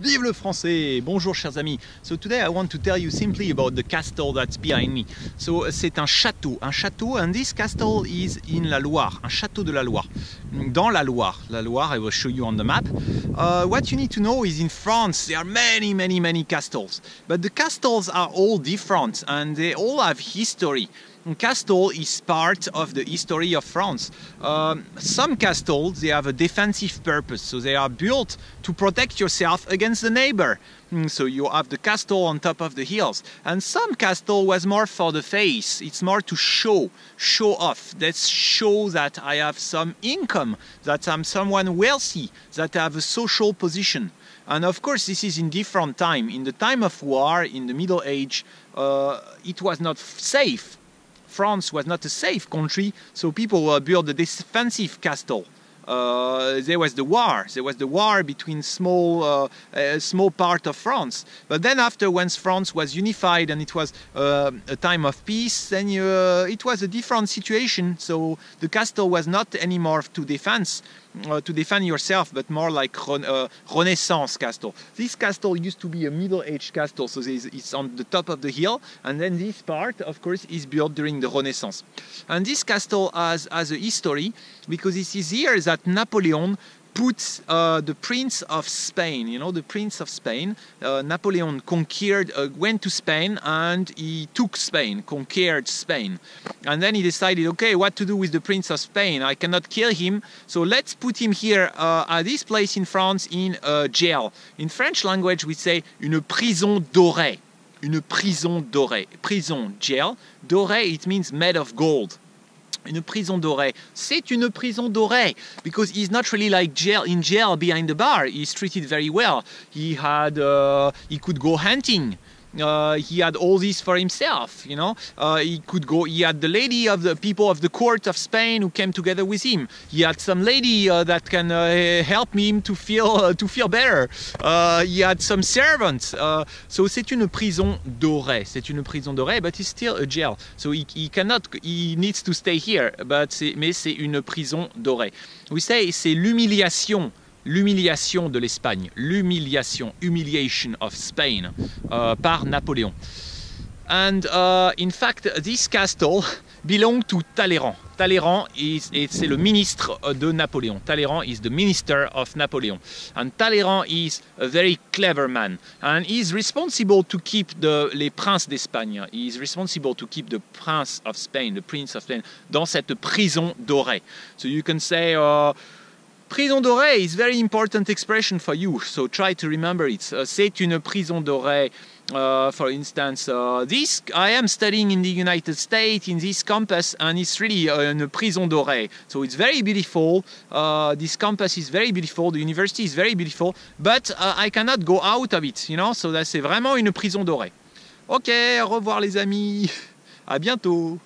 Vive le français! Bonjour chers amis. So today I want to tell you simply about the castle that's behind me. So c'est un château, and this castle is in la Loire, un château de la Loire. Dans la Loire, I will show you on the map. What you need to know is in France there are many castles, but the castles are all different and they all have history. Castle is part of the history of France. Some castles, they have a defensive purpose, so they are built to protect yourself against the neighbor. So you have the castle on top of the hills. And some castle was more for the face. It's more to show off. Let's show that I have some income, that I'm someone wealthy, that I have a social position. And of course, this is in different time. In the time of war, in the Middle Age, it was not safe. France was not a safe country, so people built a defensive castle. There was the war between small part of France. But then after, once France was unified and it was a time of peace, then it was a different situation. So the castle was not anymore to defend yourself, but more like Renaissance castle. This castle used to be a middle-aged castle, so it's on the top of the hill, and then this part, of course, is built during the Renaissance. And this castle has a history, because it is here that Napoleon put the Prince of Spain. You know, the Prince of Spain. Napoleon went to Spain and he took Spain, conquered Spain. And then he decided, okay, what to do with the Prince of Spain? I cannot kill him, so let's put him here at this place in France in a jail. In French language, we say une prison dorée. Une prison dorée. Prison, jail. Dorée, it means made of gold. Une prison dorée. C'est une prison dorée because he's not really like in jail behind the bar. He's treated very well. He could go hunting. He had all this for himself, you know. He had the lady of the people of the court of Spain who came together with him. He had some lady that can help him to feel better. He had some servants. So c'est une prison dorée. C'est une prison dorée, but it's still a jail. So he needs to stay here, mais c'est une prison dorée. We say c'est l'humiliation. L'humiliation de l'Espagne, humiliation of Spain, par Napoléon. And in fact, this castle belonged to Talleyrand. Talleyrand c'est le ministre de Napoléon. Talleyrand is the minister of Napoleon. And Talleyrand is a very clever man. And he's responsible to keep les princes d'Espagne. He is responsible to keep the Prince of Spain, the Prince of Spain, dans cette prison dorée. So you can say, prison dorée is a very important expression for you, so try to remember it. C'est une prison dorée. For instance, I am studying in the United States in this campus, and it's really une prison dorée. So it's very beautiful. This campus is very beautiful. The university is very beautiful, but I cannot go out of it, you know. So c'est vraiment une prison dorée. Ok, au revoir les amis. À bientôt.